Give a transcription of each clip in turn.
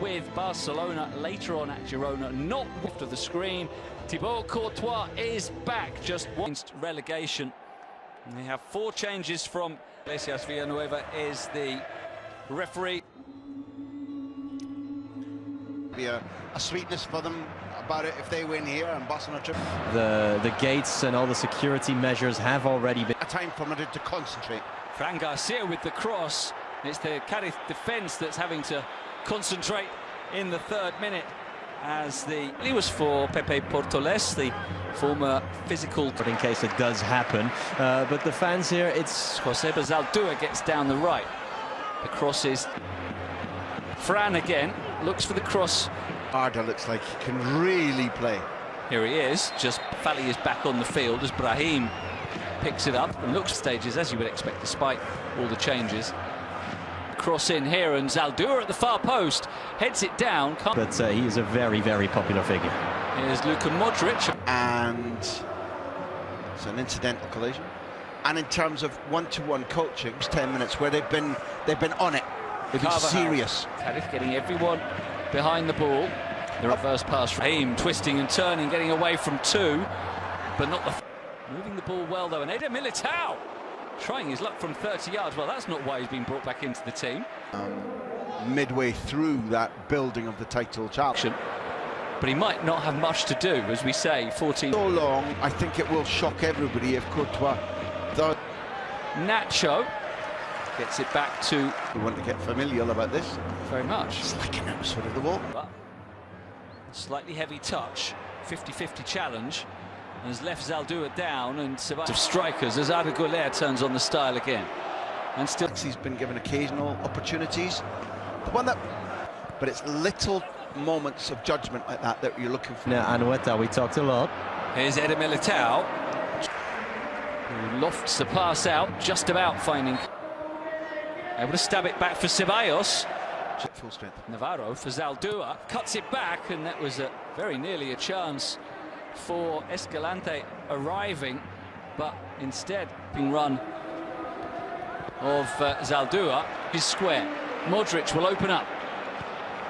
with Barcelona later on at Girona, not after the screen. Thibaut Courtois is back just against relegation. We have 4 changes from Iglesias. Villanueva is the referee. Be a sweetness for them about it if they win here and Barcelona trip. The gates and all the security measures have already been... A time for Madrid to concentrate. Fran Garcia with the cross. It's the Cádiz defence that's having to concentrate in the 3rd minute, as it was for Pepe Portoles, the former physical... In case it does happen, but the fans here, it's... Joseba Zaldúa gets down the right. The cross is... Fran again, looks for the cross. Arda looks like he can really play. Here he is, just Fally is back on the field as Brahim picks it up and looks stages as you would expect despite all the changes. Cross in here and Zaldúa at the far post heads it down. But he is a very, very popular figure. Here's Luka Modric. And it's an incidental collision. And in terms of one-to-one coaching, it's 10 minutes where they've been on it. They've been serious. Cádiz getting everyone behind the ball. The reverse pass from Brahim, twisting and turning, getting away from 2, but not the... Moving the ball well though, and Eder Militao trying his luck from 30 yards. Well, that's not why he's been brought back into the team. Midway through that building of the title challenge. But he might not have much to do, as we say, 14... So long, I think it will shock everybody if Courtois... Nacho gets it back to... We want to get familial about this. Very much. It's like an episode of The Wall. But slightly heavy touch, 50-50 challenge, has left Zaldúa down, and of strikers as Arda Güler turns on the style again. And still... He's been given occasional opportunities. The one that... But it's little moments of judgment like that that you're looking for. Now, Anoeta, we talked a lot. Here's Eder Militao, who lofts the pass out, just about finding... Able to stab it back for Ceballos. Full strength. Navarro for Zaldúa, cuts it back, and that was very nearly a chance for Escalante arriving, but instead being run of Zaldúa is square. Modric will open up.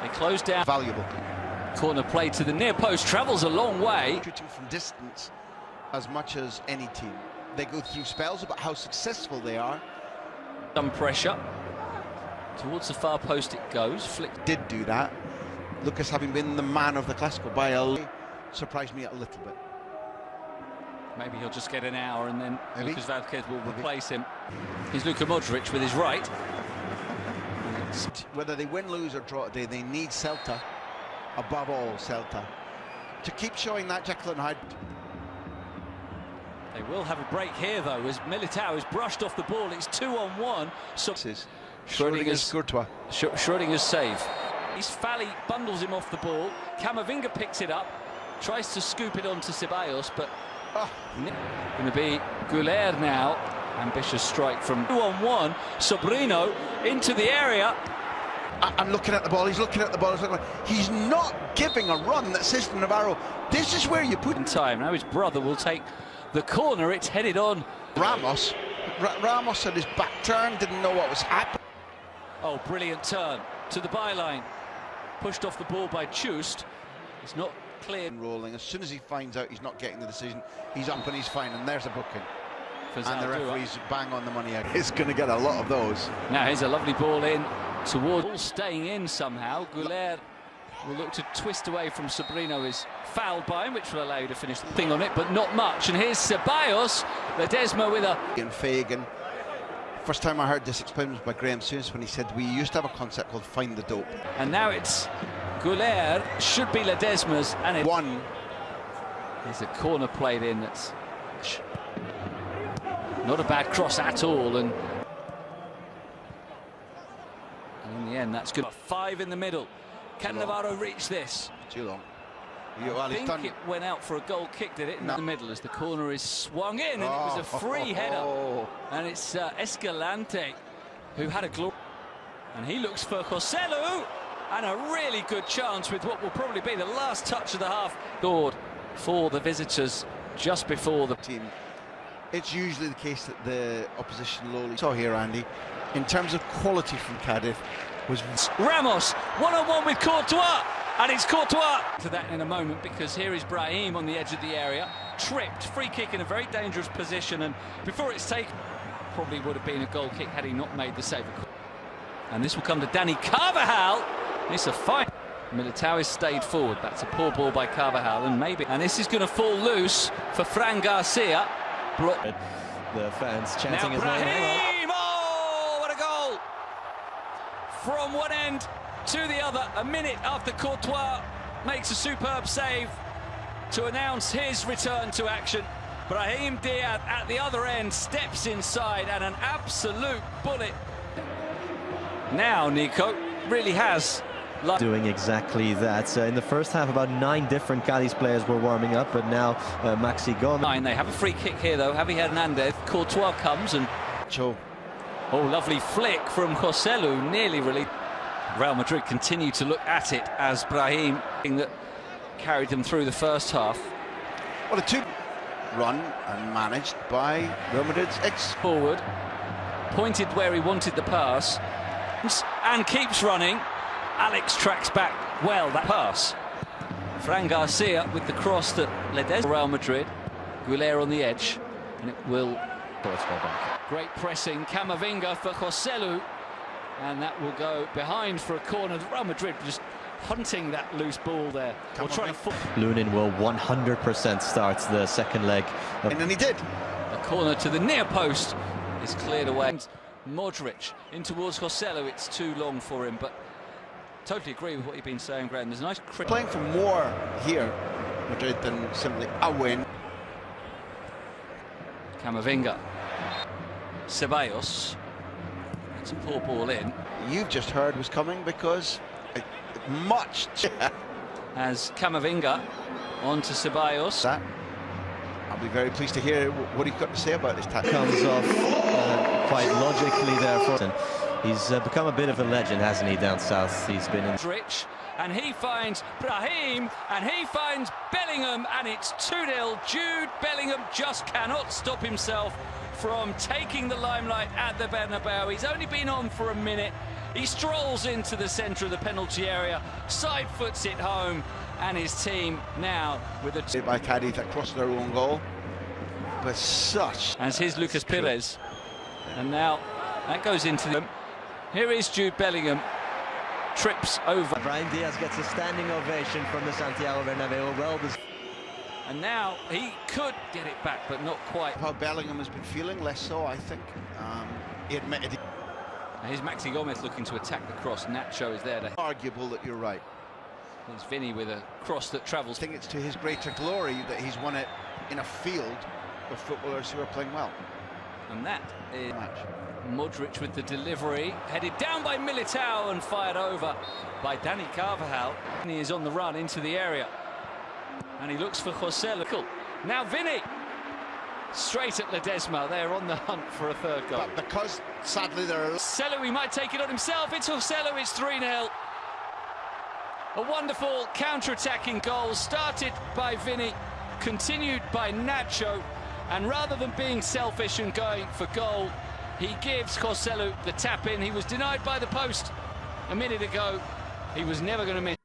They close down. Valuable. Corner play to the near post, travels a long way. Shooting from distance as much as any team. They go through spells about how successful they are. Some pressure. Towards the far post it goes. Flick did do that. Lucas, having been the man of the Clásico by surprised me a little bit. Maybe he'll just get an hour and then Lucas Vázquez will replace him. Here's Luka Modric with his right. Whether they win, lose or draw today, they need Celta, above all Celta, to keep showing that Jekyll and Hyde. They will have a break here though, as Militao is brushed off the ball. It's 2-on-1. So Schrödinger's Courtois. Schrödinger's save. Fally bundles him off the ball. Camavinga picks it up, tries to scoop it onto Ceballos, but going to be Güler now. Ambitious strike from 2-on-1. Sobrino into the area. I'm looking at the ball. He's looking at the ball. He's not giving a run that says to Navarro, this is where you put in time. Now his brother will take the corner. It's headed on. Ramos. Ramos had his back turned, didn't know what was happening. Oh, brilliant turn to the byline. Pushed off the ball by Chust. It's not clear. Rolling. As soon as he finds out he's not getting the decision, he's up and he's fine, and there's a booking. And the referee's bang on the money. He's going to get a lot of those. Now here's a lovely ball in towards, ball staying in somehow. Güler will look to twist away from Sobrino, is fouled by him, which will allow you to finish the thing on it, but not much. And here's Ceballos, Ledesma with a... And Fagan. First time I heard this explained was by Graham Souness when he said we used to have a concept called find the dope. And now it's Güler, should be Ledesma's, and it... One. There's a corner played in that's... Not a bad cross at all, and in the end that's good. 5 in the middle. Can Navarro reach this? Too long. I think it went out for a goal kick, did it? In the middle as the corner is swung in, and it was a free header. And it's Escalante who had a glory. And he looks for Joselu, and a really good chance with what will probably be the last touch of the half. Scored for the visitors just before the team. It's usually the case that the opposition lowly. So here, Andy, in terms of quality from Cádiz, was Ramos, one-on-one with Courtois, and it's Courtois. To that in a moment, because here is Brahim on the edge of the area, tripped, free kick in a very dangerous position, and before it's taken, probably would have been a goal kick had he not made the save. And this will come to Dani Carvajal. It's a fight. Militao has stayed forward. That's a poor ball by Carvajal, and this is going to fall loose for Fran Garcia. The fans chanting his now name. Brahim! Oh, what a goal! From one end to the other, a minute after Courtois makes a superb save to announce his return to action. Brahim Diaz at the other end steps inside, and an absolute bullet. Now Nico really has doing exactly that. In the first half, about 9 different Cadiz players were warming up, but now Maxi Gomez. They have a free kick here though. Javi Hernandez. Courtois comes and oh, lovely flick from Joselu, nearly released. Real Madrid continue to look at it as Brahim that carried them through the first half. Well, a 2 run and managed by Real Madrid's forward, pointed where he wanted the pass, and keeps running. Alex tracks back well that pass. Fran Garcia with the cross that Ledesma. Real Madrid. Guilherme on the edge, and it will. Great pressing, Camavinga for Joselu, and that will go behind for a corner. Real Madrid just hunting that loose ball there. Or trying to. Lunin will 100% start the second leg. And then he did. A corner to the near post is cleared away. Modric in towards Joselu. It's too long for him, but totally agree with what you've been saying, Graham. There's a nice playing for more here, Madrid, than simply a win. Camavinga, Ceballos. That's a poor ball in. You've just heard was coming because much. As Camavinga on to Ceballos. I'll be very pleased to hear what he's got to say about this tackle. Comes off quite logically there for. He's become a bit of a legend, hasn't he, down south? He's been in. Rich, and he finds Brahim, and he finds Bellingham, and it's 2-0. Jude Bellingham just cannot stop himself from taking the limelight at the Bernabeu. He's only been on for a minute. He strolls into the centre of the penalty area, side foots it home, and his team now with a by Cadiz across their own goal. But such. As here's Lucas Pires, and now that goes into them. Here is Jude Bellingham, trips over. Brahim Diaz gets a standing ovation from the Santiago Bernabeu. Well, and now he could get it back, but not quite. How Bellingham has been feeling, less so, I think. He admitted it. Here's Maxi Gomez looking to attack the cross. Nacho is there to. Arguable that you're right. There's Vinny with a cross that travels. I think it's to his greater glory that he's won it in a field of footballers who are playing well. And that is Modric with the delivery, headed down by Militao and fired over by Dani Carvajal. And he is on the run into the area, and he looks for Joselu. Now Vinny, straight at Ledesma. They're on the hunt for a third goal. But because sadly there are. Joselu, he might take it on himself. It's Joselu. It's 3-0. A wonderful counter-attacking goal started by Vinny, continued by Nacho, and rather than being selfish and going for goal, he gives Joselu the tap in. He was denied by the post a minute ago. He was never going to miss.